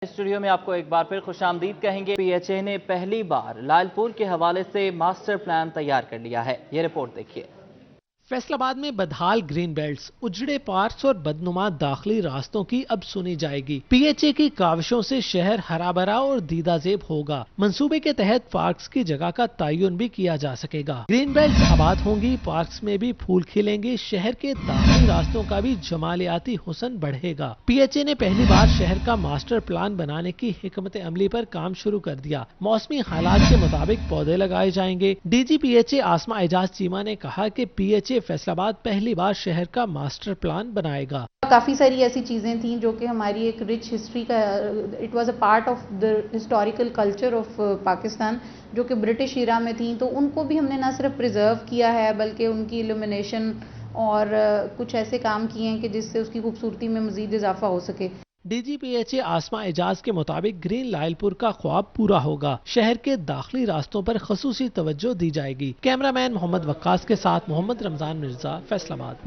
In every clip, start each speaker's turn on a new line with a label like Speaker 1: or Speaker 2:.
Speaker 1: Studio میں آپ کو ایک بار پھر خوش آمدید کہیں گے۔ پی ایچ اے نے پہلی بار لائل پور کے حوالے سے ماسٹر پلان تیار کر لیا ہے۔ یہ رپورٹ دیکھیے۔
Speaker 2: فیصل آباد میں بدحال گرین بیلٹس، اجڑے پارکس اور بدنما داخلی راستوں کی اب سنی جائے گی۔ پی ایچ اے کی کاوشوں سے شہر ہرا بھرا اور دیدہ زیب ہوگا۔ منصوبے کے تحت پارکس کی جگہ کا تعین بھی کیا جا سکے گا۔ گرین بیلٹس آباد ہوں گی، پارکس میں بھی پھول کھلیں گے، شہر کے داخلی راستوں کا بھی جمالیاتی حسن بڑھے گا۔ پی ایچ اے نے پہلی بار شہر کا ماسٹر پلان بنانے کی حکمت عملی پر کام شروع کر دیا۔ موسمی حالات کے مطابق پودے لگائے جائیں گے۔ D G P H A Asma Ijaz Cheema نے کہا کہ پی ایچ اے فیصل آباد پہلی بار شہر کا ماسٹر پلان بنائے گا۔
Speaker 3: کافی ساری ایسی چیزیں تھیں جو کہ ہماری ایک رچ ہسٹری کا it was a part of the historical culture of Pakistan, جو کہ برٹش ایرا میں تھیں، تو ان کو بھی ہم نے نہ صرف پریزرو کیا ہے بلکہ ان کی ایلومینیشن اور کچھ ایسے کام کیے ہیں کہ جس سے اس کی خوبصورتی میں مزید اضافہ ہو سکے۔
Speaker 2: D G P H A Asma اعجاز کے مطابق گرین لائل پور کا خواب پورا ہوگا۔ شہر کے داخلی راستوں پر خصوصی توجہ دی جائے گی۔ کیمرہ مین محمد وقاص کے ساتھ محمد رمضان مرزا، فیصل آباد۔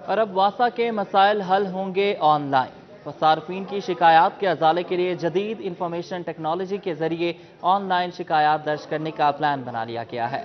Speaker 1: اور اب واسا کے مسائل حل ہوں گے آن لائن۔ صارفین کی شکایات کے ازالے کے لیے جدید انفارمیشن ٹیکنالوجی کے ذریعے آن لائن شکایات درج کرنے کا پلان بنا لیا گیا ہے۔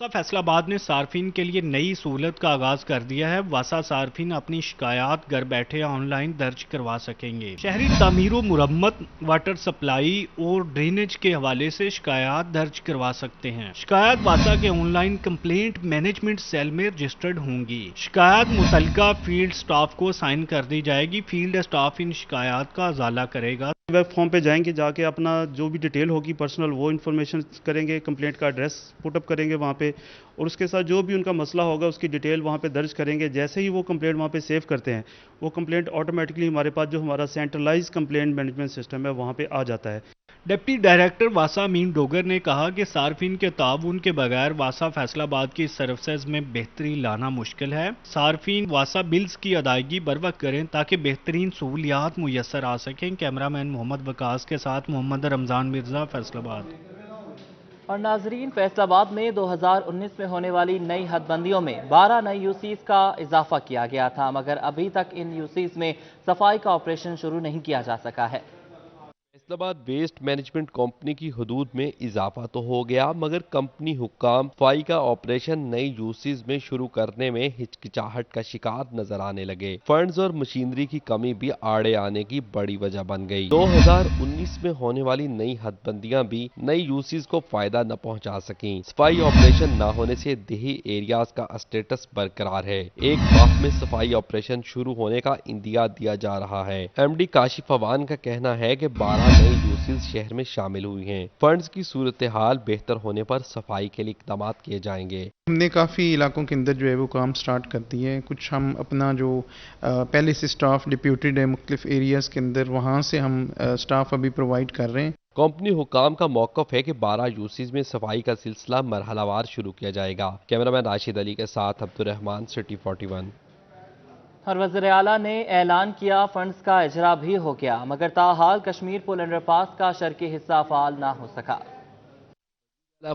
Speaker 4: واسا فیصل آباد نے صارفین کے لیے نئی سہولت کا آغاز کر دیا ہے۔ واسا صارفین اپنی شکایات گھر بیٹھے آن لائن درج کروا سکیں گے۔ شہری تعمیر و مرمت، واٹر سپلائی اور ڈرینیج کے حوالے سے شکایات درج کروا سکتے ہیں۔ شکایات واسا کے online complaint management cell میں رجسٹرڈ ہوں گی۔ شکایات متعلقہ فیلڈ سٹاف کو سائن کر دی جائے گی۔ فیلڈ سٹاف ان شکایات کا ازالہ کرے گا۔
Speaker 5: ویب فارم پہ جائیں گے، جا کے اپنا جو بھی ڈیٹیل ہوگی پرسنل وہ انفارمیشن کریں گے، کمپلینٹ کا ایڈریس پٹ اپ کریں گے وہاں پہ، اور اس کے ساتھ جو بھی ان کا مسئلہ ہوگا اس کی ڈیٹیل وہاں پہ درج کریں گے۔ جیسے ہی وہ کمپلینٹ وہاں پہ سیو کرتے ہیں، وہ کمپلینٹ آٹومیٹکلی ہمارے پاس جو ہمارا سینٹرلائز کمپلینٹ مینجمنٹ سسٹم ہے وہاں پہ آ جاتا ہے۔
Speaker 4: ڈپٹی ڈائریکٹر واسا امین ڈوگر نے کہا کہ صارفین کے تعاون کے بغیر واسا فیصل آباد کی سروسز میں بہتری لانا مشکل ہے۔ صارفین واسا بلز کی ادائیگی بروقت کریں تاکہ بہترین سہولیات میسر آ سکیں۔ کیمرہ مین محمد وقاص کے ساتھ محمد رمضان مرزا، فیصل آباد۔
Speaker 1: اور ناظرین، فیصل آباد میں 2019 میں ہونے والی نئی حد بندیوں میں 12 نئی یوسیز کا اضافہ کیا گیا تھا، مگر ابھی تک ان یوسیز میں صفائی کا آپریشن شروع نہیں کیا جا سکا ہے۔
Speaker 6: فیصل آباد ویسٹ مینجمنٹ کمپنی کی حدود میں اضافہ تو ہو گیا، مگر کمپنی حکام صفائی کا آپریشن نئی یوسیز میں شروع کرنے میں ہچکچاہٹ کا شکار نظر آنے لگے۔ فنڈز اور مشینری کی کمی بھی آڑے آنے کی بڑی وجہ بن گئی۔ 2019 میں ہونے والی نئی حد بندیاں بھی نئی یوسیز کو فائدہ نہ پہنچا سکیں۔ صفائی آپریشن نہ ہونے سے دیہی ایریاز کا اسٹیٹس برقرار ہے۔ ایک ماہ میں صفائی آپریشن شروع ہونے کا اندیا دیا جا رہا ہے۔ ایم ڈی کاشف عوان کا کہنا ہے کہ 12 نئی یوسیز شہر میں شامل ہوئی ہیں۔ فنڈز کی صورتحال بہتر ہونے پر صفائی کے لیے اقدامات کیے جائیں گے۔
Speaker 7: ہم نے کافی علاقوں کے اندر جو ہے وہ کام سٹارٹ کر دی ہے۔ کچھ ہم اپنا جو پہلے سے سٹاف ڈپیوٹیڈ ہے مختلف ایریاز کے اندر، وہاں سے ہم سٹاف ابھی پرووائڈ کر رہے ہیں۔
Speaker 6: کمپنی حکام کا موقف ہے کہ 12 یوسیز میں صفائی کا سلسلہ مرحلہ وار شروع کیا جائے گا۔ کیمرہ مین راشد علی کے ساتھ عبدالرحمان، سٹی 41۔
Speaker 1: اور وزیر اعلیٰ نے اعلان کیا فنڈز کا اجرا بھی ہو گیا، مگر تاحال کشمیر پل انڈر پاس کا شرقی حصہ فعال نہ ہو سکا۔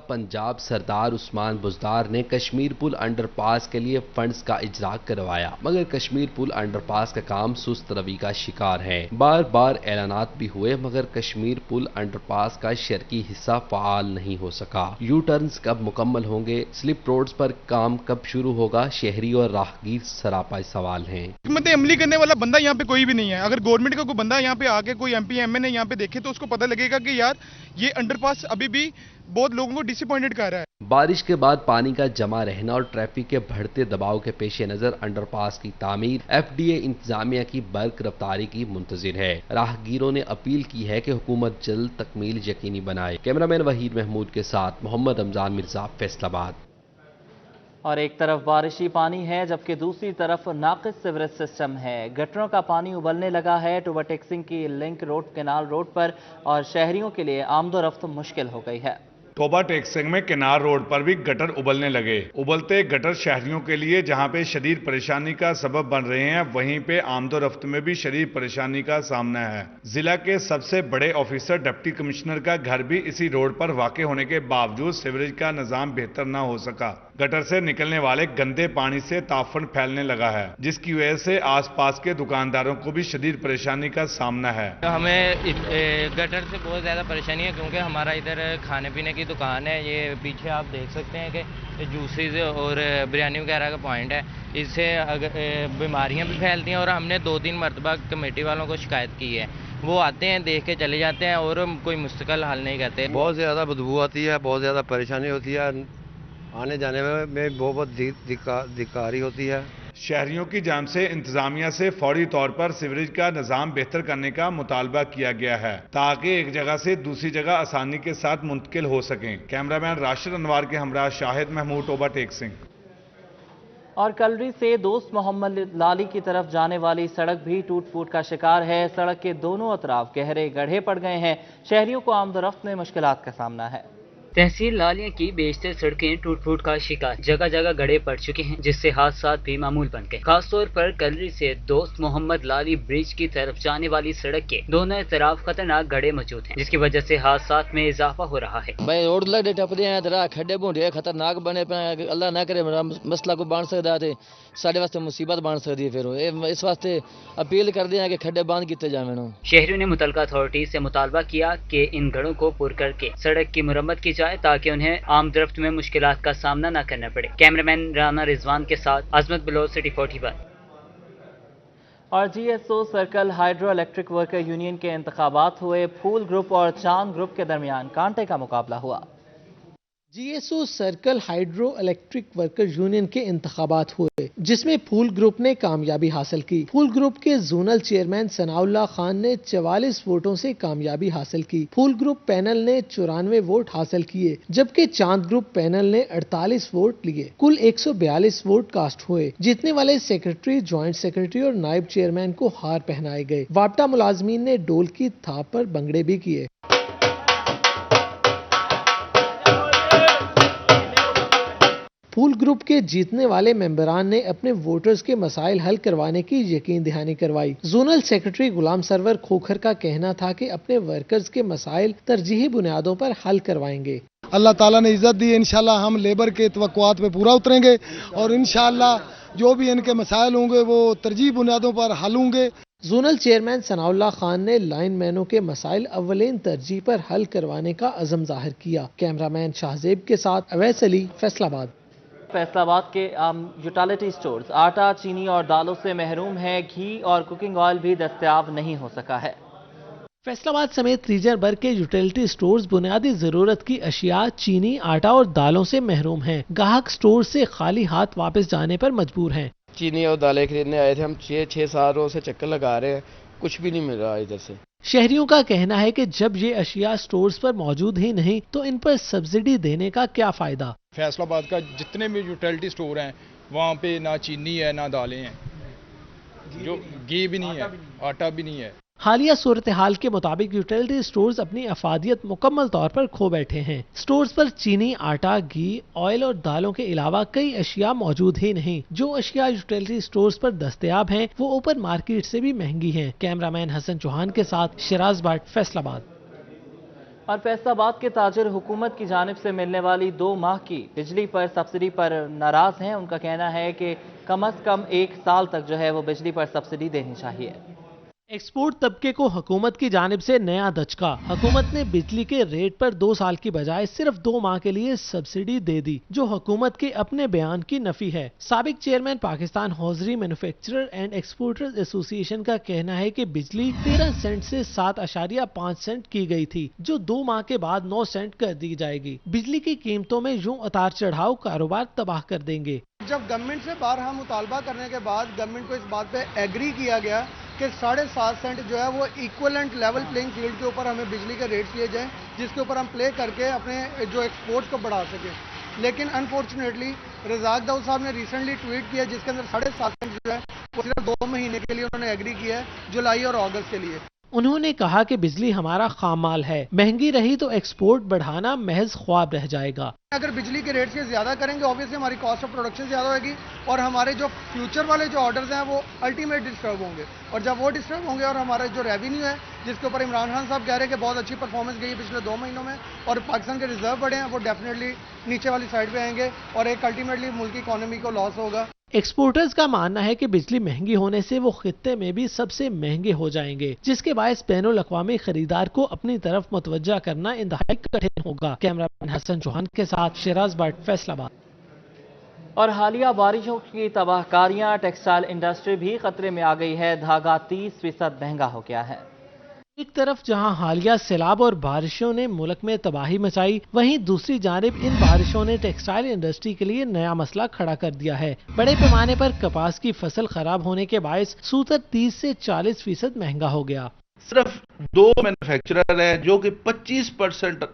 Speaker 6: پنجاب سردار عثمان بزدار نے کشمیر پل انڈر پاس کے لیے فنڈز کا اجرا کروایا، مگر کشمیر پل انڈر پاس کا کام سست روی کا شکار ہے۔ بار بار اعلانات بھی ہوئے، مگر کشمیر پل انڈر پاس کا شرقی حصہ فعال نہیں ہو سکا۔ یو ٹرنز کب مکمل ہوں گے، سلپ روڈز پر کام کب شروع ہوگا، شہری اور راہگیر سراپا سوال ہیں۔
Speaker 8: حکمت عملی کرنے والا بندہ یہاں پہ کوئی بھی نہیں ہے۔ اگر گورنمنٹ کا کوئی بندہ یہاں پہ آ کے کوئی ایم پی ایم این اے یہاں پہ دیکھے تو اس کو پتہ لگے گا کہ یار یہ انڈر پاس ابھی بھی بہت لوگوں کو ڈس اپوائنٹڈ کر رہا ہے۔
Speaker 6: بارش کے بعد پانی کا جمع رہنا اور ٹریفک کے بڑھتے دباؤ کے پیش نظر انڈر پاس کی تعمیر ایف ڈی اے انتظامیہ کی برق رفتاری کی منتظر ہے۔ راہگیروں نے اپیل کی ہے کہ حکومت جلد تکمیل یقینی بنائے۔ کیمرہ مین وحید محمود کے ساتھ محمد رمضان مرزا، فیصل آباد۔
Speaker 1: اور ایک طرف بارشی پانی ہے جبکہ دوسری طرف ناقص سیوریج سسٹم ہے۔ گٹروں کا پانی ابلنے لگا ہے ٹوبر ٹیکسنگ کی لنک روڈ کینال روڈ پر، اور شہریوں کے لیے آمد و رفت مشکل ہو گئی ہے۔
Speaker 9: टोबा टेकसिंग में किनार रोड पर भी गटर उबलने लगे। उबलते गटर शहरियों के लिए जहां पे शदीद परेशानी का सबब बन रहे हैं, वहीं पे आमदोरफ्त में भी शदीद परेशानी का सामना है। जिला के सबसे बड़े ऑफिसर डिप्टी कमिश्नर का घर भी इसी रोड पर वाक़ होने के बावजूद सीवरेज का निजाम बेहतर न हो सका। गटर से निकलने वाले गंदे पानी से ताफन फैलने लगा है, जिसकी वजह से आसपास के दुकानदारों को भी शदीद परेशानी का सामना है।
Speaker 10: हमें गटर से बहुत ज़्यादा परेशानी है, क्योंकि हमारा इधर खाने पीने की दुकान है। ये पीछे आप देख सकते हैं कि जूसेस और बिरयानी वगैरह का पॉइंट है। इससे बीमारियां भी फैलती हैं और हमने 2-3 मरतबा कमेटी वालों को शिकायत की है। वो आते हैं, देख के चले जाते हैं और कोई मुस्तकिल हल नहीं करते।
Speaker 11: बहुत ज़्यादा बदबू आती है, बहुत ज़्यादा परेशानी होती है, आने जाने में बहुत दिक्कत होती है।
Speaker 9: शहरियों की जानिब से इंतजामिया से फौरी तौर पर सीवरेज का निजाम बेहतर करने का मुतालबा किया गया है, ताकि एक जगह से दूसरी जगह आसानी के साथ मुंतकिल हो सकें। कैमरामैन राशिद अनवार के हमरा शाहिद महमूद, टोबा टेकसिंग।
Speaker 1: और कलरी से दोस्त मोहम्मद लाली की तरफ जाने वाली सड़क भी टूट फूट का शिकार है। सड़क के दोनों अतराफ गहरे गड्ढे पड़ गए हैं। शहरियों को आमदोरफ्त में मुश्किलात का सामना है।
Speaker 12: तहसील लालिया की बेशतर सड़कें टूट फूट का शिकार, जगह जगह गड्ढे पड़ चुके हैं, जिससे हादसा भी मामूल बन गए। खासतौर पर कलरी से दोस्त मोहम्मद लाली ब्रिज की तरफ जाने वाली सड़क के दोनों तरफ खतरनाक गड्ढे मौजूद हैं, जिसकी वजह से हादसा में इजाफा हो रहा है।
Speaker 13: भाई रोड लग टपदे हैं, दरा खड्डे बूंढे खतरनाक बने पे, अल्लाह ना करे मसला को बन सकता है, साढ़े वास्ते मुसीबत बन सकती है। फिर इस वास्ते अपील करते हैं कि खड्डे बंद किए जाए।
Speaker 12: शहरियों ने मुतलका अथॉरिटी से मुतालबा किया कि इन गड्ढों को पुर करके सड़क की मुरम्मत की जाए, ताकि उन्हें आमदरफ्त में मुश्किलात का सामना न करना पड़े। कैमरामैन राना रिजवान के साथ अजमत बिलोच, सिटी 41।
Speaker 1: और GSO circle hydro electric worker union के इंतखाबात हुए। फूल ग्रुप और चांद ग्रुप के दरमियान कांटे का मुकाबला हुआ।
Speaker 2: GSO circle hydro electric worker union के इंतखाबात हुए, जिसमें फूल ग्रुप ने कामयाबी हासिल की। फूल ग्रुप के जोनल चेयरमैन सनाउल्लाह खान ने 44 वोटों से कामयाबी हासिल की। फूल ग्रुप पैनल ने 94 वोट हासिल किए, जबकि चांद ग्रुप पैनल ने 48 वोट लिए। कुल 142 वोट कास्ट हुए। जीतने वाले सेक्रेटरी, ज्वाइंट सेक्रेटरी और नायब चेयरमैन को हार पहनाए गए। वापटा मुलाजमीन ने डोल की थाप पर भंगड़े भी किए। फूल ग्रुप के जीतने वाले मेंबरान ने अपने वोटर्स के मसाइल हल करवाने की यकीन दहानी करवाई। जोनल सेक्रेटरी गुलाम सरवर खोखर का कहना था कि अपने वर्कर्स के मसाइल तरजीही बुनियादों पर हल करवाएंगे।
Speaker 14: अल्लाह ताला ने इज्जत दी, इंशाल्लाह हम लेबर के तवक्कुआत पे पूरा उतरेंगे और इंशाल्लाह जो भी इनके मसाइल होंगे वो तरजीही बुनियादों पर हल होंगे।
Speaker 2: जोनल चेयरमैन सनाउल्लाह खान ने लाइन मैनों के मसाइल अव्वलीन तरजीह पर हल करवाने का अज़म जाहिर किया। कैमरामैन शाहजेब के साथ अवैस अली, फैसलाबाद।
Speaker 1: फैसलाबाद के यूटिलिटी स्टोर्स आटा, चीनी और दालों से महरूम है। घी और कुकिंग ऑयल भी दस्तयाब नहीं हो सका है।
Speaker 2: फैसलाबाद समेत रीजन भर के यूटिलिटी स्टोर्स बुनियादी जरूरत की अशिया, चीनी, आटा और दालों से महरूम हैं। गाहक स्टोर से खाली हाथ वापस जाने पर मजबूर हैं।
Speaker 11: चीनी और दालें खरीदने आए थे, हम 6-7 रोज से चक्कर लगा रहे हैं, कुछ भी नहीं मिल रहा इधर से।
Speaker 2: शहरियों का कहना है कि जब ये अशिया स्टोर्स पर मौजूद ही नहीं तो इन पर सब्सिडी देने का क्या फायदा।
Speaker 8: फैसलाबाद का जितने भी यूटिलिटी स्टोर हैं वहाँ पे ना चीनी है ना दालें हैं, जो घी भी नहीं है, आटा भी नहीं है।
Speaker 2: हालिया सूरत हाल के मुताबिक यूटिलिटी स्टोर्स अपनी अफादियत मुकम्मल तौर पर खो बैठे हैं। स्टोर्स पर चीनी, आटा, घी, ऑयल और दालों के अलावा कई अशिया मौजूद ही नहीं। जो अशिया यूटिलिटी स्टोर्स पर दस्तयाब हैं वो ओपन मार्केट से भी महंगी हैं। कैमरामैन हसन चौहान के साथ शिराज भाट, फैसलाबाद।
Speaker 1: और फैसलाबाद के ताजिर हुकूमत की जानिब से मिलने वाली 2 माह की बिजली पर सब्सिडी पर नाराज हैं। उनका कहना है कि कम अज कम 1 साल तक जो है वो बिजली पर सब्सिडी देनी चाहिए।
Speaker 2: एक्सपोर्ट तबके को हुकूमत की जानिब से नया दचका। हुकूमत ने बिजली के रेट पर 2 साल की बजाय सिर्फ 2 माह के लिए सब्सिडी दे दी, जो हुकूमत के अपने बयान की नफी है। साबिक chairman Pakistan hosiery manufacturer and exporters association का कहना है कि बिजली 13 सेंट से 7.5 सेंट की गई थी, जो 2 माह के बाद 9 सेंट कर दी जाएगी। बिजली की कीमतों में यूं उतार चढ़ाव कारोबार तबाह कर देंगे।
Speaker 15: जब गवर्नमेंट से बारहा मुतालबा करने के बाद गवर्नमेंट को इस बात पे एग्री किया गया कि 7.5 सेंट जो है वो इक्वलेंट लेवल प्लेइंग फील्ड के ऊपर हमें बिजली के रेट्स लिए जाएं, जिसके ऊपर हम प्ले करके अपने जो एक्सपोर्ट्स को बढ़ा सकें। लेकिन अनफॉर्चुनेटली रजाक दाऊद साहब ने रिसेंटली ट्वीट किया जिसके अंदर 7.5 सेंट जो है वो सिर्फ 2 महीने के लिए उन्होंने एग्री किया है, जुलाई और अगस्त के लिए।
Speaker 2: उन्होंने कहा कि बिजली हमारा खाम माल है, महंगी रही तो एक्सपोर्ट बढ़ाना महज ख्वाब रह जाएगा।
Speaker 15: अगर बिजली के रेट्स ये ज़्यादा करेंगे ऑब्वियसली हमारी कॉस्ट ऑफ प्रोडक्शन ज़्यादा होगी और हमारे जो फ्यूचर वाले जो ऑर्डर्स हैं वो अल्टीमेट डिस्टर्ब होंगे, और जब वो डिस्टर्ब होंगे और हमारा जो रेवेन्यू है जिसके ऊपर इमरान खान साहब कह रहे हैं कि बहुत अच्छी परफॉर्मेंस गई है पिछले 2 महीनों में और पाकिस्तान के रिजर्व बढ़े हैं, वो डेफिनेटली नीचे वाली साइड पे आएंगे और एक अल्टीमेटली मुल्क की इकोनॉमी को लॉस होगा।
Speaker 2: एक्सपोर्टर्स का मानना है कि बिजली महंगी होने से वो खित्ते में भी सबसे महंगे हो जाएंगे, जिसके बायस बैनुल अक़वामी खरीदार को अपनी तरफ मुतवज्जा करना इंतहाई कठिन होगा। कैमरामैन हसन चौहान के साथ शिराज भट्ट, फैसलाबाद।
Speaker 1: और हालिया बारिशों की तबाहकारियां टेक्सटाइल इंडस्ट्री भी खतरे में आ गई है। धागा 30% महंगा हो गया है।
Speaker 2: एक तरफ जहां हालिया सैलाब और बारिशों ने मुल्क में तबाही मचाई, वहीं दूसरी जानिब इन बारिशों ने टेक्सटाइल इंडस्ट्री के लिए नया मसला खड़ा कर दिया है। बड़े पैमाने पर कपास की फसल खराब होने के बायस सूतर 30 से 40% महंगा हो गया।
Speaker 16: सिर्फ 2 मैन्युफैक्चरर हैं जो कि 25%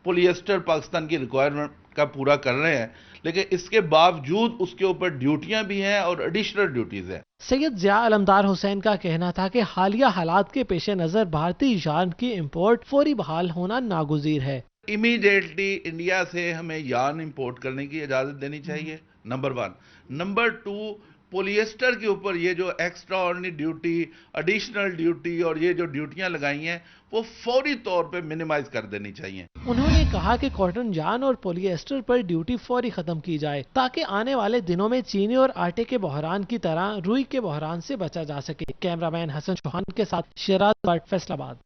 Speaker 16: पॉलिएस्टर पाकिस्तान की रिक्वायरमेंट का पूरा कर रहे हैं, लेकिन इसके बावजूद उसके ऊपर ड्यूटियां भी हैं और एडिशनल ड्यूटीज हैं।
Speaker 2: सैयद ज़िया अलमदार हुसैन का कहना था कि हालिया हालात के पेश नज़र भारतीय यार्न की इंपोर्ट फौरी बहाल होना नागुज़ीर है।
Speaker 16: इमीडिएटली इंडिया से हमें यार्न इंपोर्ट करने की इजाज़त देनी चाहिए, नंबर 1। नंबर 2, पॉलिएस्टर के ऊपर ये जो extra ordinary duty, additional duty और ये जो ड्यूटियां लगाई हैं वो फौरी तौर पे मिनिमाइज कर देनी चाहिए।
Speaker 2: उन्होंने कहा कि कॉटन यार्न और पॉलिएस्टर पर ड्यूटी फौरी खत्म की जाए ताकि आने वाले दिनों में चीनी और आटे के बहरान की तरह रुई के बहरान से बचा जा सके। कैमरामैन हसन चौहान के साथ शिराज भट्ट, फैसलाबाद।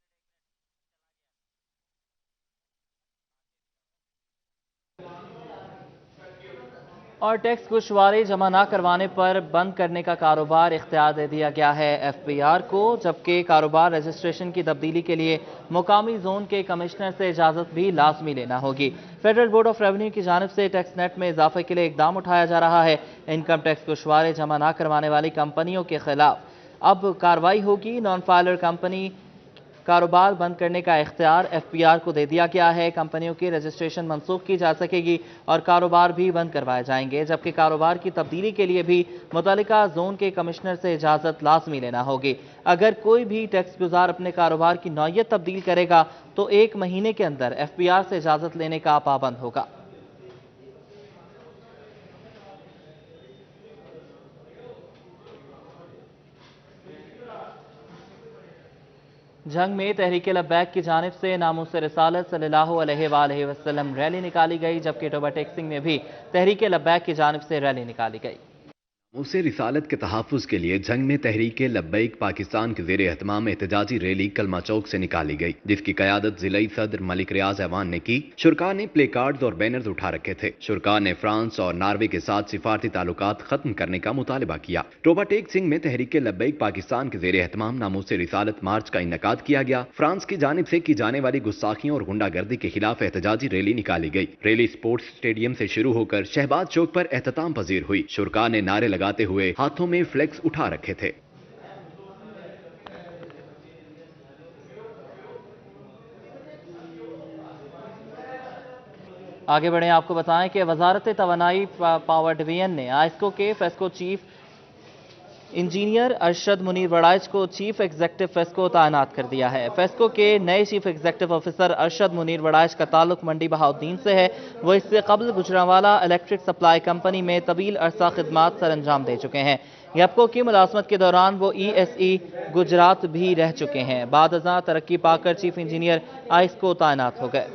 Speaker 1: और टैक्स गोशवारे जमा न करवाने पर बंद करने का कारोबार इख्तियार दे दिया गया है FBR को, जबकि कारोबार रजिस्ट्रेशन की तब्दीली के लिए मुकामी जोन के कमिश्नर से इजाज़त भी लाजमी लेना होगी। फेडरल बोर्ड ऑफ रेवेन्यू की जानिब से टैक्स नेट में इजाफे के लिए इकदाम उठाया जा रहा है। इनकम टैक्स गोशवारे जमा न करवाने वाली कंपनियों के खिलाफ अब कार्रवाई होगी। नॉन फाइलर कंपनी कारोबार बंद करने का इख्तियार FBR को दे दिया गया है। कंपनियों की रजिस्ट्रेशन मनसूख की जा सकेगी और कारोबार भी बंद करवाए जाएंगे, जबकि कारोबार की तब्दीली के लिए भी मुतल्लिका जोन के कमिश्नर से इजाज़त लाजमी लेना होगी। अगर कोई भी टैक्स गुजार अपने कारोबार की नौयत तब्दील करेगा तो 1 महीने के अंदर FBR से इजाज़त लेने का पाबंद होगा। जंग में तहरीक लब्बैक की जानिब से नामूस रिसालत सल्लल्लाहु अलैहि वसल्लम रैली निकाली गई, जबकि टोबा टेक्सिंग में भी तहरीक लब्बैक की जानिब से रैली निकाली गई।
Speaker 17: उसे रिसालत के तहफ़्फ़ुज़ के लिए जंग में तहरीक लब्बैक पाकिस्तान के ज़ेर एहतमाम एहतजाजी रैली कलमा चौक से निकाली गई, जिसकी क़यादत ज़िलाई सदर मलिक रियाज ऐवान ने की। शुरका ने प्ले कार्ड्स और बैनर्स उठा रखे थे। शुरका ने फ्रांस और नॉर्वे के साथ सिफारती ताल्लुकात खत्म करने का मुतालबा किया। टोबा टेक सिंह में तहरीक लब्बैक पाकिस्तान के ज़ेर एहतमाम नामूस रिसालत मार्च का इन्नेकाद किया गया। फ्रांस की जानिब से की जाने वाली गुस्ताखियों और गुंडागर्दी के खिलाफ एहतजाजी रैली निकाली गई। रैली स्पोर्ट्स स्टेडियम से शुरू होकर शहबाज चौक पर एहतताम पजीर हुई। शुरका ने नारे लगाते हुए हाथों में फ्लेक्स उठा रखे थे।
Speaker 1: आगे बढ़े, आपको बताएं कि वजारत तवानाई पावर डिवीजन ने आइस्को के FESCO chief engineer Arshad Munir Waraich को चीफ एग्जेक्टिव फेस्को तैनात कर दिया है। फेस्को के नए chief executive officer Arshad Munir Waraich का ताल्लुक मंडी बहाउद्दीन से है। वो इससे कबल गुजरांवाला इलेक्ट्रिक सप्लाई कंपनी में तवील अरसा खिदमात सर अंजाम दे चुके हैं। गैपको की मुलाजमत के दौरान वो ESE गुजरात भी रह चुके हैं। बाद अज़ां तरक्की पाकर चीफ इंजीनियर आइस्को तैनात हो गए।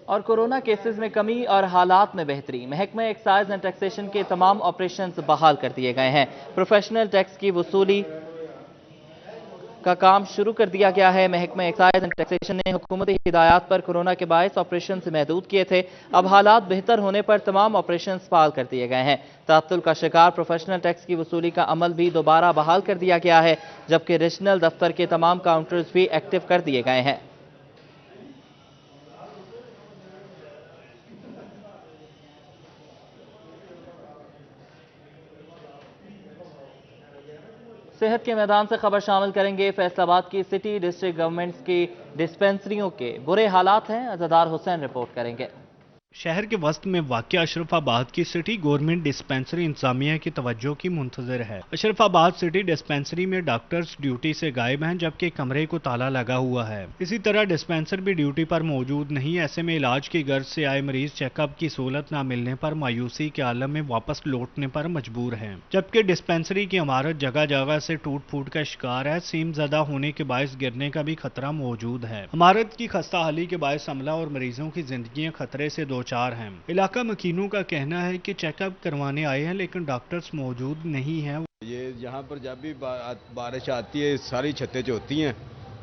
Speaker 1: और कोरोना केसेस में कमी और हालात में बेहतरी, महकमा एक्साइज एंड टैक्सेशन के तमाम ऑपरेशंस बहाल कर दिए गए हैं। प्रोफेशनल टैक्स की वसूली का काम शुरू कर दिया गया है। महकमा एक्साइज एंड टैक्सेशन ने हुकूमती हिदायत पर कोरोना के बायस ऑपरेशन से महदूद किए थे। अब हालात बेहतर होने पर तमाम ऑपरेशंस बहाल कर दिए गए हैं। तातुल का शिकार प्रोफेशनल टैक्स की वसूली का अमल भी दोबारा बहाल कर दिया गया है, जबकि रीजनल दफ्तर के तमाम काउंटर्स भी एक्टिव कर दिए गए हैं। सेहत के मैदान से खबर शामिल करेंगे। फैसलाबाद की सिटी डिस्ट्रिक्ट गवर्नमेंट्स की डिस्पेंसरियों के बुरे हालात हैं, अज़ादार हुसैन रिपोर्ट करेंगे।
Speaker 4: शहर के वस्त में वाक़या अशरफाबाद की सिटी गवर्नमेंट डिस्पेंसरी इंतजामिया की तवज्जो की मुंतज़िर है। अशरफाबाद सिटी डिस्पेंसरी में डॉक्टर्स ड्यूटी से गायब हैं, जबकि कमरे को ताला लगा हुआ है। इसी तरह डिस्पेंसर भी ड्यूटी पर मौजूद नहीं। ऐसे में इलाज की गर्ज से आए मरीज चेकअप की सहूलत न मिलने पर मायूसी के आलम में वापस लौटने पर मजबूर हैं, जबकि डिस्पेंसरी की इमारत जगह जगह से टूट फूट का शिकार है। सीम ज़दा होने के बायस गिरने का भी खतरा मौजूद है। इमारत की खस्ता हाली के बायस अमला और मरीजों की जिंदगियां खतरे से चार हैं। इलाका मकीनों का कहना है कि चेकअप करवाने आए हैं, लेकिन डॉक्टर्स मौजूद नहीं हैं।
Speaker 18: ये यहाँ पर जब भी बारिश आती है सारी छतें जो होती हैं,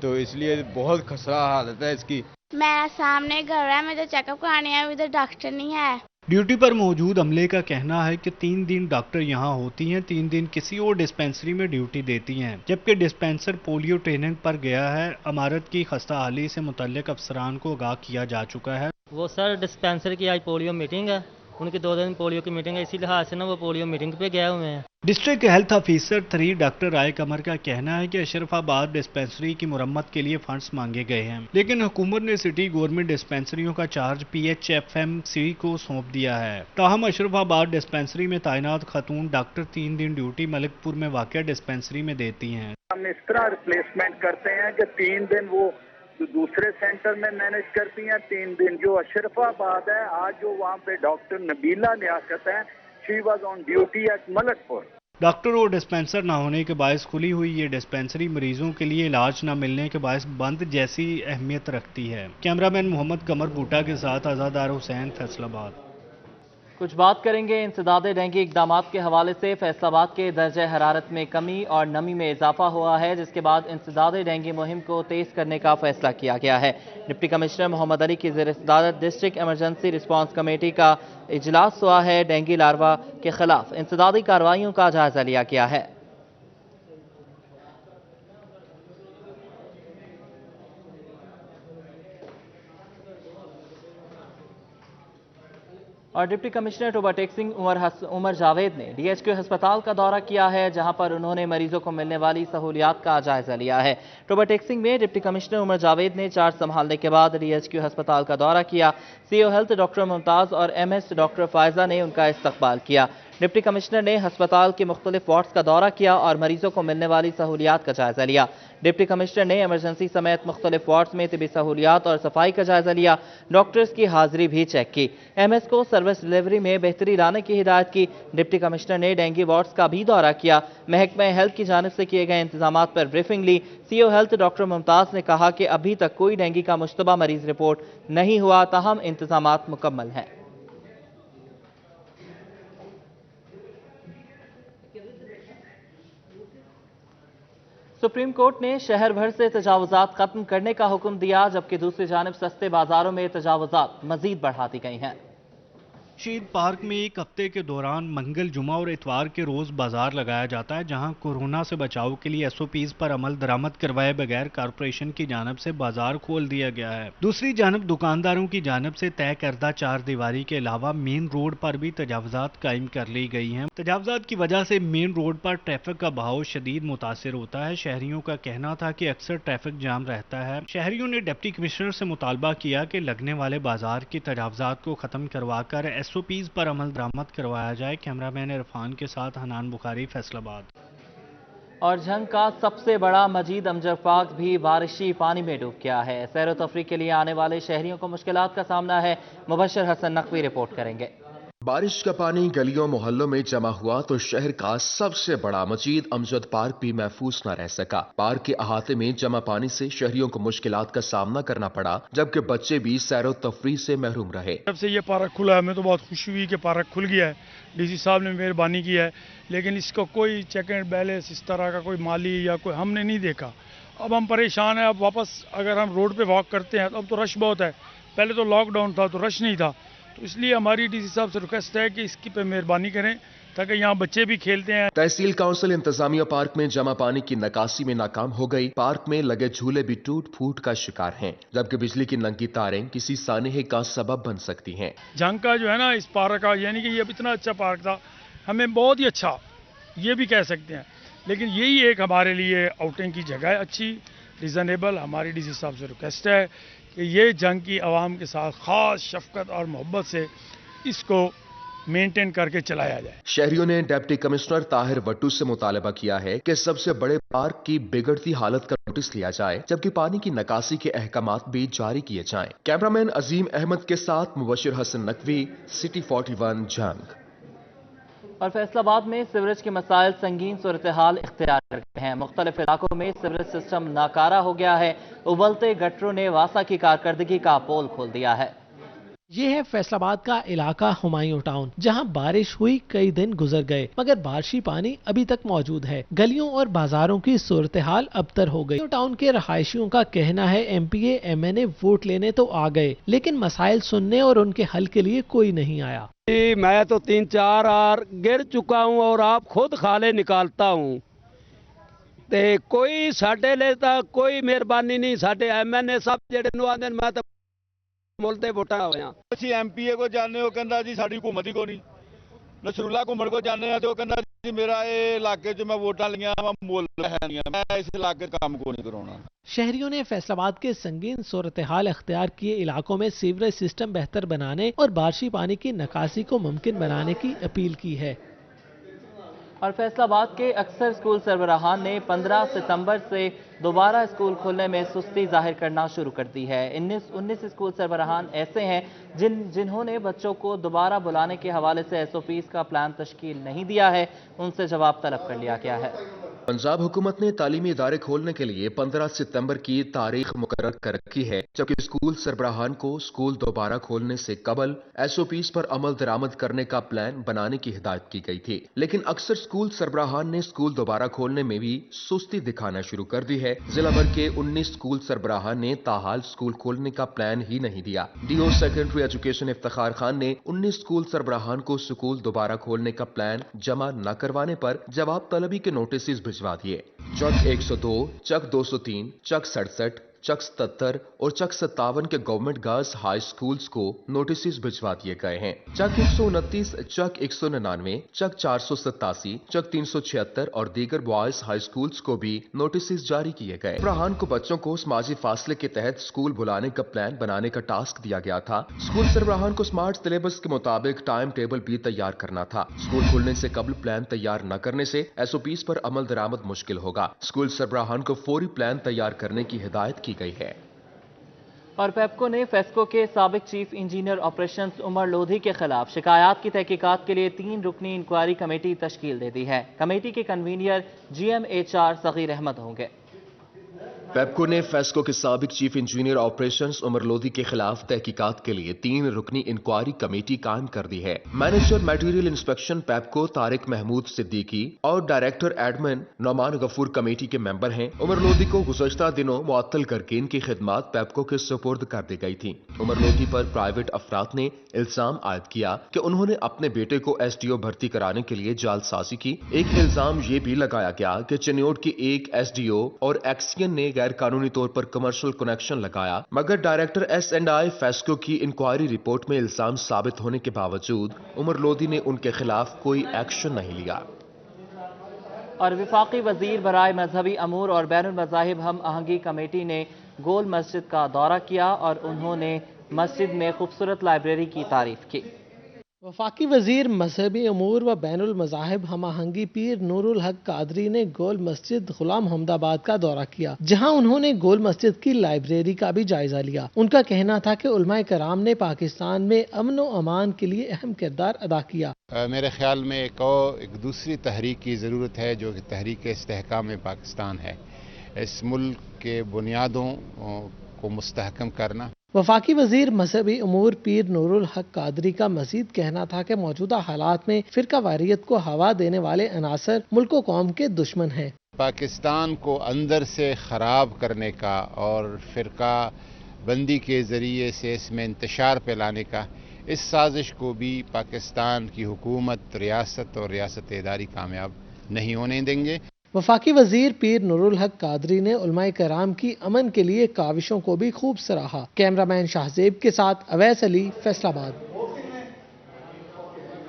Speaker 18: तो इसलिए बहुत खसरा हालत है इसकी।
Speaker 19: मेरा सामने घर है, मैं तो चेकअप कराने आया, इधर डॉक्टर नहीं है।
Speaker 4: ड्यूटी पर मौजूद अमले का कहना है कि 3 दिन डॉक्टर यहां होती हैं, 3 दिन किसी और डिस्पेंसरी में ड्यूटी देती हैं, जबकि डिस्पेंसर पोलियो ट्रेनिंग पर गया है। इमारत की खस्ता हाली से मुतल्लिक अफसरान को आगाह किया जा चुका है।
Speaker 20: वो सर डिस्पेंसर की आज पोलियो मीटिंग है, उनकी 2 दिन पोलियो की मीटिंग है, इसी लिहाज से ना वो पोलियो मीटिंग पे गए हुए हैं।
Speaker 4: डिस्ट्रिक्ट हेल्थ ऑफिसर 3 डॉक्टर राय कमर का कहना है कि अशरफाबाद डिस्पेंसरी की मुरम्मत के लिए फंड्स मांगे गए हैं, लेकिन हुकूमत ने सिटी गवर्नमेंट डिस्पेंसरियों का चार्ज PHFMC को सौंप दिया है। ताहम अशरफाबाद डिस्पेंसरी में तैनात खातून डॉक्टर 3 दिन ड्यूटी मलिकपुर में वाक़या डिस्पेंसरी में देती हैं।
Speaker 21: हम इस तरह रिप्लेसमेंट करते हैं कि 3 दिन वो दूसरे सेंटर में मैनेज करती हैं, 3 दिन जो अशरफाबाद है। आज जो वहाँ पे डॉक्टर नबीला लियाकत है, she was on duty at Malakpur.
Speaker 4: Doctor और डिस्पेंसर न होने के बायस खुली हुई ये डिस्पेंसरी मरीजों के लिए इलाज न मिलने के बायस बंद जैसी अहमियत रखती है। कैमरामैन मोहम्मद कमर बूटा के साथ आज़ादार हुसैन, फैसलाबाद।
Speaker 1: कुछ बात करेंगे इंसदादे डेंगू इक़दामात के हवाले से। फैसलाबाद के दर्जे हरारत में कमी और नमी में इजाफा हुआ है, जिसके बाद इंसदादे डेंगू मुहिम को तेज करने का फैसला किया गया है। डिप्टी कमिश्नर मोहम्मद अली की ज़ेर-ए-सदारत डिस्ट्रिक्ट एमरजेंसी रिस्पांस कमेटी का इजलास हुआ है। डेंगू लार्वा के खिलाफ इंसदादी कार्रवाइयों का जायजा लिया गया है। और डिप्टी कमिश्नर टोबाटेक्सिंग उमर जावेद ने DHQ अस्पताल का दौरा किया है, जहां पर उन्होंने मरीजों को मिलने वाली सहूलियात का जायजा लिया है। टोबाटेक्सिंग में डिप्टी कमिश्नर उमर जावेद ने चार्ज संभालने के बाद DHQ अस्पताल का दौरा किया। CO हेल्थ डॉक्टर मुमताज़ और MS डॉक्टर फायजा ने उनका इस्तकबाल किया। डिप्टी कमिश्नर ने अस्पताल के मुख्तलिफ वार्ड्स का दौरा किया और मरीजों को मिलने वाली सहूलियात का जायजा लिया। डिप्टी कमिश्नर ने एमरजेंसी समेत मुख्तलिफ वार्ड्स में तिबी सहूलियात और सफाई का जायजा लिया। डॉक्टर्स की हाजिरी भी चेक की। MS को सर्विस डिलीवरी में बेहतरी लाने की हिदायत की। डिप्टी कमिश्नर ने डेंगू वार्ड्स का भी दौरा किया। महकमा हेल्थ की जानिब से किए गए इंतजाम पर ब्रीफिंग ली। CO हेल्थ डॉक्टर मुमताज़ ने कहा कि अभी तक कोई डेंगू का मुश्तबा मरीज रिपोर्ट नहीं हुआ, ताहम इंतजामात मुकम्मल हैं। सुप्रीम कोर्ट ने शहर भर से तजावुजात खत्म करने का हुक्म दिया, जबकि दूसरी जानिब सस्ते बाजारों में तजावुजात मजीद बढ़ा दी गई हैं।
Speaker 4: शीद पार्क में एक हफ्ते के दौरान मंगल, जुमा और इतवार के रोज बाजार लगाया जाता है, जहां कोरोना से बचाव के लिए SOPs पर अमल दरामद करवाए बगैर कारपोरेशन की जानब से बाजार खोल दिया गया है। दूसरी जानब दुकानदारों की जानब से तय करदा 4 दीवारी के अलावा मेन रोड पर भी तजावुजात कायम कर ली गई हैं। तजावुजात की वजह से मेन रोड पर ट्रैफिक का बहाव शदीद मुतासिर होता है। शहरियों का कहना था कि अक्सर ट्रैफिक जाम रहता है। शहरियों ने डिप्टी कमिश्नर से मुतालबा किया कि लगने वाले बाजार की तजावुजात को खत्म करवा कर SOPs पर अमल दरामद करवाया जाए। कैमरामैन इरफान के साथ हनान बुखारी, फैसलाबाद।
Speaker 1: और झंग का सबसे बड़ा मजीद अमजद पार्क भी बारिशी पानी में डूब गया है। सैर व तफरीह के लिए आने वाले शहरियों को मुश्किलात का सामना है। मुबशर हसन नकवी रिपोर्ट करेंगे।
Speaker 22: बारिश का पानी गलियों मोहल्लों में जमा हुआ तो शहर का सबसे बड़ा मजीद अमजद पार्क भी महफूज न रह सका। पार्क के अहाते में जमा पानी से शहरियों को मुश्किलात का सामना करना पड़ा, जबकि बच्चे भी सैर व तफरीह से महरूम रहे।
Speaker 23: जब से ये पार्क खुला है, हमें तो बहुत खुशी हुई कि पार्क खुल गया है। DC साहब ने मेहरबानी की है, लेकिन इसको कोई चेक एंड बैलेंस इस तरह का कोई माली या कोई हमने नहीं देखा। अब हम परेशान हैं। अब वापस अगर हम रोड पे वॉक करते हैं तो अब तो रश बहुत है। पहले तो लॉकडाउन था तो रश नहीं था, तो इसलिए हमारी DC साहब से रिक्वेस्ट है कि इसकी पे मेहरबानी करें ताकि यहाँ बच्चे भी खेलते हैं।
Speaker 22: तहसील काउंसिल इंतजामिया पार्क में जमा पानी की नकासी में नाकाम हो गई। पार्क में लगे झूले भी टूट फूट का शिकार हैं, जबकि बिजली की नंगी तारें किसी सानहे का सबब बन सकती हैं।
Speaker 23: झंग का जो है ना इस पार्क का, यानी कि ये इतना अच्छा पार्क था, हमें बहुत ही अच्छा ये भी कह सकते हैं, लेकिन यही एक हमारे लिए आउटिंग की जगह है अच्छी, रीजनेबल। हमारी DC साहब से रिक्वेस्ट है کہ یہ جنگ کی عوام کے ساتھ خاص شفقت اور محبت سے اس کو مینٹین کر کے چلایا جائے۔
Speaker 22: شہریوں نے ڈپٹی کمشنر طاہر وٹو سے مطالبہ کیا ہے کہ سب سے بڑے پارک کی بگڑتی حالت کا نوٹس لیا جائے، جبکہ پانی کی نکاسی کے احکامات بھی جاری کیے جائیں۔ کیمرامین عظیم احمد کے ساتھ مبشر حسن نقوی، سٹی 41 جنگ۔
Speaker 1: اور فیصل آباد میں سیوریج کے مسائل سنگین صورتحال اختیار کر گئے ہیں۔ مختلف علاقوں میں سیوریج سسٹم ناکارہ ہو گیا ہے۔ ابلتے گٹروں نے واسا کی کارکردگی کا پول کھول دیا ہے۔
Speaker 2: یہ ہے فیصل آباد کا علاقہ ہمایوں ٹاؤن، جہاں بارش ہوئی کئی دن گزر گئے مگر بارشی پانی ابھی تک موجود ہے۔ گلیوں اور بازاروں کی صورتحال ابتر ہو گئی۔ ٹاؤن کے رہائشیوں کا کہنا ہے M P A M N A vote لینے تو آ گئے لیکن مسائل سننے اور ان کے حل کے لیے کوئی نہیں آیا۔
Speaker 3: میں تو 3-4 بار گر چکا ہوں اور آپ خود خالے نکالتا ہوں، کوئی ساڈے لیتا کوئی مہربانی نہیں۔ ساڈے ایم این اے صاحب جڑے نو آندے میں ملتے ووٹاں ہویا اسی ایم پی اے کو جانے ہو کہندا جی ساڈی حکومت ہی کو نہیں۔ نصراللہ گھومن کو جانے ہیں تو کہندا جی میرا اے علاقے جو میں ووٹاں لیاں مول ہے نہیں، میں اس علاقے کام کو نہیں کراونا۔
Speaker 2: شہریوں نے فیصل آباد کے سنگین صورتحال اختیار کیے علاقوں میں سیوریج سسٹم بہتر بنانے اور بارشی پانی کی نکاسی کو ممکن بنانے کی اپیل کی ہے۔
Speaker 1: اور فیصل آباد کے اکثر اسکول سربراہان نے 15 ستمبر سے دوبارہ اسکول کھولنے میں سستی ظاہر کرنا شروع کر دی ہے۔ 19 اسکول سربراہان ایسے ہیں جنہوں نے بچوں کو دوبارہ بلانے کے حوالے سے ایس او پیز کا پلان تشکیل نہیں دیا ہے، ان سے جواب طلب کر لیا گیا ہے۔
Speaker 22: پنجاب حکومت نے تعلیمی ادارے کھولنے کے لیے 15 ستمبر کی تاریخ مقرر کر رکھی ہے، جبکہ اسکول سربراہان کو اسکول دوبارہ کھولنے سے قبل ایس او پیز پر عمل درآمد کرنے کا پلان بنانے کی ہدایت کی گئی تھی، لیکن اکثر اسکول سربراہان نے اسکول دوبارہ کھولنے میں بھی سستی دکھانا شروع کر دی ہے۔ ضلع بھر کے 19 اسکول سربراہان نے تاحال اسکول کھولنے کا پلان ہی نہیں دیا۔ D O secretary education Iftikhar Khan نے 19 اسکول سربراہان کو اسکول دوبارہ کھولنے کا پلان جمع نہ کروانے پر جواب طلبی کے نوٹسز بھجوا دیے۔ چک 102، چک 203، چک 67، چک 77 اور چک 57 کے گورنمنٹ گرلز ہائی سکولز کو نوٹسز بھجوا دیے گئے ہیں۔ چک 129، چک 199، چک 487، چک 376 اور دیگر بوائز ہائی سکولز کو بھی نوٹسز جاری کیے گئے۔ سربراہان کو بچوں کو سماجی فاصلے کے تحت سکول بلانے کا پلان بنانے کا ٹاسک دیا گیا تھا۔ سکول سربراہان کو سمارٹ سلیبس کے مطابق ٹائم ٹیبل بھی تیار کرنا تھا۔ سکول کھلنے سے قبل پلان تیار نہ کرنے سے ایس او پیز پر عمل درآمد مشکل ہوگا۔ سکول سربراہان کو فوری پلان تیار کرنے کی ہدایت کی گئی ہے۔
Speaker 1: اور پیپکو نے فیسکو کے سابق chief engineer operations Umar Lodhi کے خلاف شکایات کی تحقیقات کے لیے 3 رکنی انکوائری کمیٹی تشکیل دے دی ہے۔ کمیٹی کے convener G M H R Saghir Ahmed ہوں گے۔
Speaker 22: پیپکو نے فیسکو کے سابق chief engineer operations Umar Lodhi کے خلاف تحقیقات کے لیے 3 رکنی انکوائری کمیٹی قائم کر دی ہے۔ Manager material inspection PEPCO Tariq Mahmood Siddiqui اور ڈائریکٹر ایڈمن نعمان غفور کمیٹی کے ممبر ہیں۔ عمر لودھی کو گزشتہ دنوں معطل کر کے ان کی خدمات پیپکو کے سپرد کر دی گئی تھیں۔ عمر لودھی پر پرائیویٹ افراد نے الزام عائد کیا کہ انہوں نے اپنے بیٹے کو ایس ڈی او بھرتی کرانے کے لیے جعل سازی کی۔ ایک الزام یہ بھی لگایا گیا کہ چنیوٹ کی ایک ایس ڈی او اور ایکسین نے غیر قانونی طور پر کمرشل کنیکشن لگایا، مگر director S and I FESCO کی انکوائری رپورٹ میں الزام ثابت ہونے کے باوجود عمر لودھی نے ان کے خلاف کوئی ایکشن نہیں لیا۔
Speaker 1: اور وفاقی وزیر برائے مذہبی امور اور بین المذاہب ہم آہنگی کمیٹی نے گول مسجد کا دورہ کیا اور انہوں نے مسجد میں خوبصورت لائبریری کی تعریف کی۔
Speaker 2: وفاقی وزیر مذہبی امور و بین المذاہب ہم آہنگی پیر نور الحق قادری نے گول مسجد غلام حمد آباد کا دورہ کیا، جہاں انہوں نے گول مسجد کی لائبریری کا بھی جائزہ لیا۔ ان کا کہنا تھا کہ علماء کرام نے پاکستان میں امن و امان کے لیے اہم کردار ادا کیا۔
Speaker 5: میرے خیال میں ایک دوسری تحریک کی ضرورت ہے جو کہ تحریک استحکام پاکستان ہے، اس ملک کے بنیادوں کو مستحکم کرنا۔
Speaker 2: وفاقی وزیر مذہبی امور پیر نور الحق قادری کا مزید کہنا تھا کہ موجودہ حالات میں فرقہ واریت کو ہوا دینے والے عناصر ملک و قوم کے دشمن ہیں۔
Speaker 5: پاکستان کو اندر سے خراب کرنے کا اور فرقہ بندی کے ذریعے سے اس میں انتشار پھیلانے کا، اس سازش کو بھی پاکستان کی حکومت، ریاست اور ریاست اداری کامیاب نہیں ہونے دیں گے۔
Speaker 2: وفاقی وزیر پیر نور الحق قادری نے علماء کرام کی امن کے لیے کاوشوں کو بھی خوب سراہا۔ کیمرامین شاہزیب کے ساتھ اویس علی، فیصل آباد۔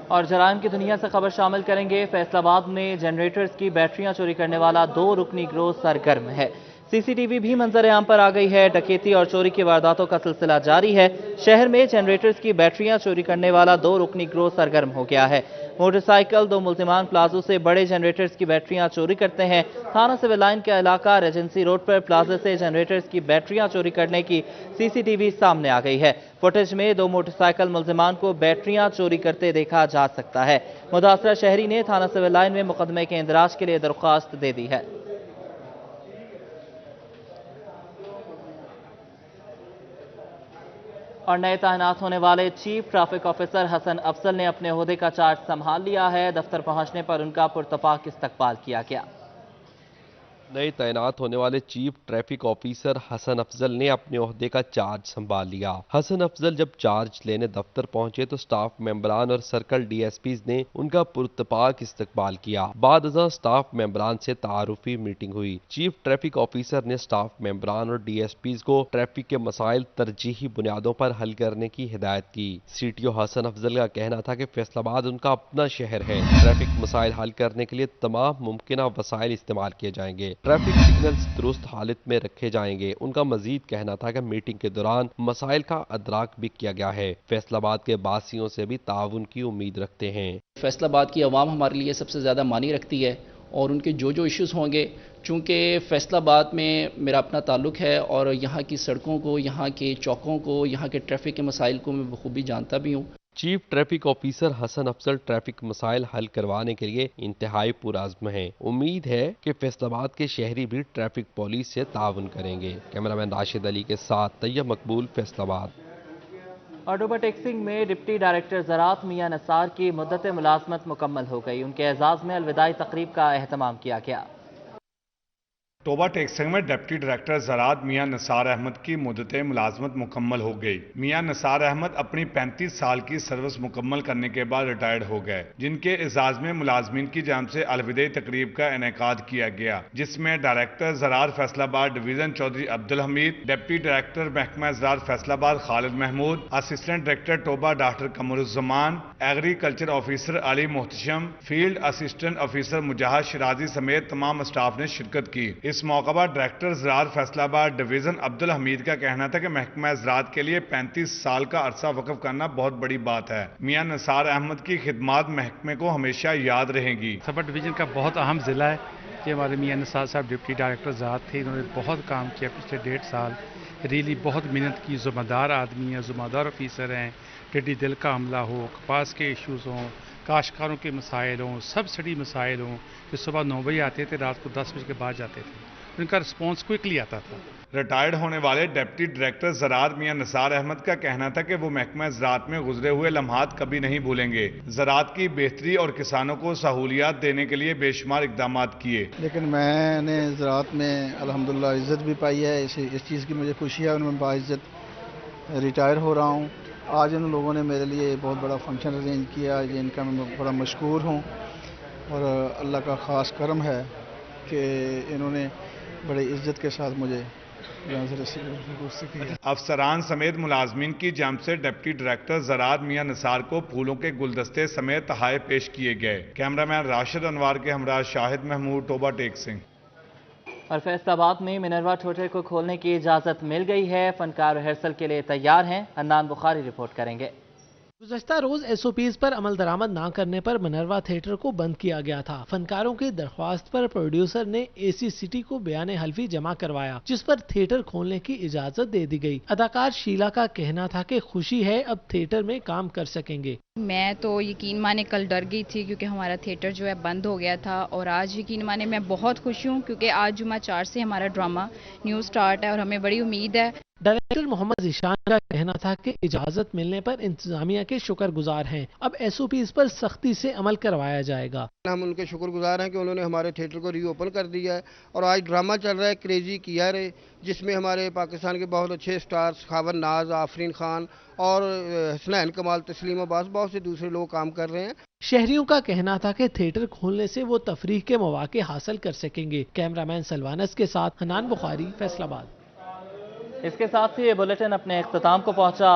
Speaker 1: اور جرائم کی دنیا سے خبر شامل کریں گے۔ فیصل آباد میں جنریٹرز کی بیٹریاں چوری کرنے والا 2 رکنی گروہ سرگرم ہے۔ CCTV भी मंजर-ए-आम पर आ गई है। डकैती और चोरी की वारदातों का सिलसिला जारी है। शहर में जनरेटर्स की बैटरियां चोरी करने वाला 2 रुकनी गिरोह सरगर्म हो गया है। मोटरसाइकिल 2 मुल्जिमान प्लाजो से बड़े जनरेटर्स की बैटरियां चोरी करते हैं। थाना सिविल लाइन का इलाका रेजेंसी रोड पर प्लाजा से जनरेटर्स की बैटरियां चोरी करने की CCTV सामने आ गई है। फुटेज में 2 मोटरसाइकिल मुल्जिमान को बैटरियां चोरी करते देखा जा सकता है। मुतासरा शहरी ने थाना सिविल लाइन में मुकदमे के इंदराज के लिए दरख्वास्त दे दी है। और नए तैनात होने वाले chief traffic officer Hasan Afzal ने अपने ओहदे का चार्ज संभाल लिया है। दफ्तर पहुंचने पर उनका पुरतपाक इस्तकबाल किया गया।
Speaker 6: नए तैनात होने वाले chief traffic officer Hasan Afzal ने अपने ओहदे का चार्ज संभाल लिया। हसन अफजल जब चार्ज लेने दफ्तर पहुंचे तो स्टाफ मेंबरान और सर्कल DSPs ने उनका पुरतपाक इस्तकबाल किया। बाद अज़ां स्टाफ मेंबरान से तारुफी मीटिंग हुई। चीफ ट्रैफिक ऑफिसर ने स्टाफ मेंबरान और DSPs को ट्रैफिक के मसाइल तरजीही बुनियादों पर हल करने की हिदायत की। CTO हसन अफजल का कहना था कि फैसलाबाद उनका अपना शहर है। ट्रैफिक मसाइल हल करने के लिए तमाम मुमकिन वसाइल इस्तेमाल किए जाएंगे। ट्रैफिक सिग्नल्स दुरुस्त हालत में रखे जाएंगे। उनका मजीद कहना था कि मीटिंग के दौरान मसाइल का अदराक भी किया गया है। फैसलाबाद के बासियों से भी ताउन की उम्मीद रखते हैं।
Speaker 7: फैसलाबाद की आवाम हमारे लिए सबसे ज़्यादा मानी रखती है और उनके जो इश्यूज़ होंगे, चूँकि फैसलाबाद में मेरा अपना ताल्लुक़ है और यहाँ की सड़कों को, यहाँ के चौकों को, यहाँ के ट्रैफिक के मसाइल को मैं बखूबी जानता भी हूँ।
Speaker 6: Chief traffic officer Hasan Afzal traffic मसाइल हल करवाने के लिए इंतहाई पुरअज़्म हैं। उम्मीद है कि फैसलाबाद के शहरी भी ट्रैफिक पुलिस से ताउन करेंगे। कैमरामैन राशिद अली के साथ तैयब मकबूल, फैसलाबाद।
Speaker 1: और ओवरटेक्सिंग में डिप्टी डायरेक्टर ज़राअत मियां नसार की मुद्दत मुलाजमत मुकम्मल हो गई। उनके एजाज़ में अलविदाई तकरीब का एहतमाम किया गया।
Speaker 9: टोबा टेक्सिंग में डिप्टी डायरेक्टर ज़राअत मियां नसार अहमद की मुद्दत मुलाजमत मुकम्मल हो गई। मियां नसार अहमद अपनी 35 साल की सर्विस मुकम्मल करने के बाद रिटायर्ड हो गए, जिनके एजाज में मुलाजमीन की जानिब से अलविदाई तकरीब का इनेकाद किया गया, जिसमें डायरेक्टर ज़राअत Faisalabad division Chaudhry Abdul Hameed, deputy director महकमा ज़राअत Faisalabad Khalid Mahmood, assistant director Toba doctor Qamaruzzaman, agriculture officer Ali Mohtasham, field assistant officer Mujahid Shirazi समेत तमाम स्टाफ ने शिरकत की। इस मौका पर डायरेक्टर ज़राअत फैसलाबाद डिवीजन अब्दुल हमीद का कहना था कि महकमा ज़राअत के लिए 35 साल का अरसा वक़्फ़ करना बहुत बड़ी बात है। मियां नसार अहमद की खिदमात महकमे को हमेशा याद रहेंगी।
Speaker 10: सब डिवीजन का बहुत अहम ज़िला है कि हमारे मियां नसार साहब डिप्टी डायरेक्टर ज़राअत थे। इन्होंने बहुत काम किया पिछले 1.5 साल, रियली बहुत मेहनत की। ज़िम्मेदार आदमी है, ज़िम्मेदार ऑफिसर हैं। टिड्डी दिल का हमला हो, कपास के इशूज़ हों, काश्तकारों के मसाइल हों, सब्सिडी मसाइल हों, जो सुबह 9 बजे आते थे, रात को 10 बजे के बाद जाते थे, उनका रिस्पॉन्स क्विकली आता था।
Speaker 9: रिटायर्ड होने वाले डिप्टी डायरेक्टर ज़राअत मियां नसार अहमद का कहना था कि वो महकमा ज़राअत में गुजरे हुए लम्हात कभी नहीं भूलेंगे। ज़राअत की बेहतरी और किसानों को सहूलियात देने के लिए बेशुमार इकदाम किए।
Speaker 24: लेकिन मैंने ज़राअत में अल्हम्दुलिल्लाह इज़्ज़त भी पाई है। इस चीज़ की मुझे खुशी है और मैं बाइज़्ज़त रिटायर हो रहा हूँ। आज इन लोगों ने मेरे लिए बहुत बड़ा फंक्शन अरेंज किया, जिनका मैं बड़ा मशकूर हूँ और अल्लाह का ख़ास करम है कि इन्होंने बड़े इज्जत के साथ मुझे
Speaker 9: अफसरान समेत मुलाजमीन की जानिब से डिप्टी डायरेक्टर ज़राअत मियां नसार को फूलों के गुलदस्ते समेत तोहफे पेश किए गए। कैमरामैन राशिद अनवार के हमरा शाहिद महमूद, टोबा टेक्सिंग।
Speaker 1: और फैसलाबाद में मिनरवा थिएटर को खोलने की इजाज़त मिल गई है। फनकार रिहर्सल के लिए तैयार हैं। हन्नान बुखारी रिपोर्ट करेंगे।
Speaker 2: गुज़श्ता रोज SOPs पर अमल दरामद ना करने पर मिनरवा थिएटर को बंद किया गया था। फनकारों की दरख्वास्त पर प्रोड्यूसर ने AC सिटी को बयान हल्फी जमा करवाया, जिस पर थिएटर खोलने की इजाजत दे दी गई। अदाकार शीला का कहना था कि खुशी है अब थिएटर में काम कर सकेंगे।
Speaker 25: मैं तो यकीन माने कल डर गई थी क्योंकि हमारा थिएटर जो है बंद हो गया था, और आज यकीन माने मैं बहुत खुश हूँ क्योंकि आज जुमा 4 से हमारा ड्रामा न्यू स्टार्ट है और हमें बड़ी उम्मीद है।
Speaker 2: डायरेक्टर मोहम्मद ज़ीशान का कहना था कि इजाजत मिलने पर इंतजामिया के शुक्रगुजार हैं। अब SOPs पर सख्ती से अमल करवाया जाएगा।
Speaker 26: हम उनके शुक्रगुजार हैं कि उन्होंने हमारे थिएटर को रीओपन कर दिया है और आज ड्रामा चल रहा है क्रेजी किया रे, जिसमें हमारे पाकिस्तान के बहुत अच्छे स्टार्स खावन नाज, आफरीन खान और हसनैन कमाल, तस्लीम अब्बास, बहुत से दूसरे लोग काम कर रहे हैं।
Speaker 2: शहरियों का कहना था कि थिएटर खोलने से वो तफरीह के मौके हासिल कर सकेंगे। कैमरामैन सलवानस के साथ हन्नान बुखारी, फैसलाबाद।
Speaker 1: इसके साथ ही ये बुलेटिन अपने इख्तिताम को पहुंचा।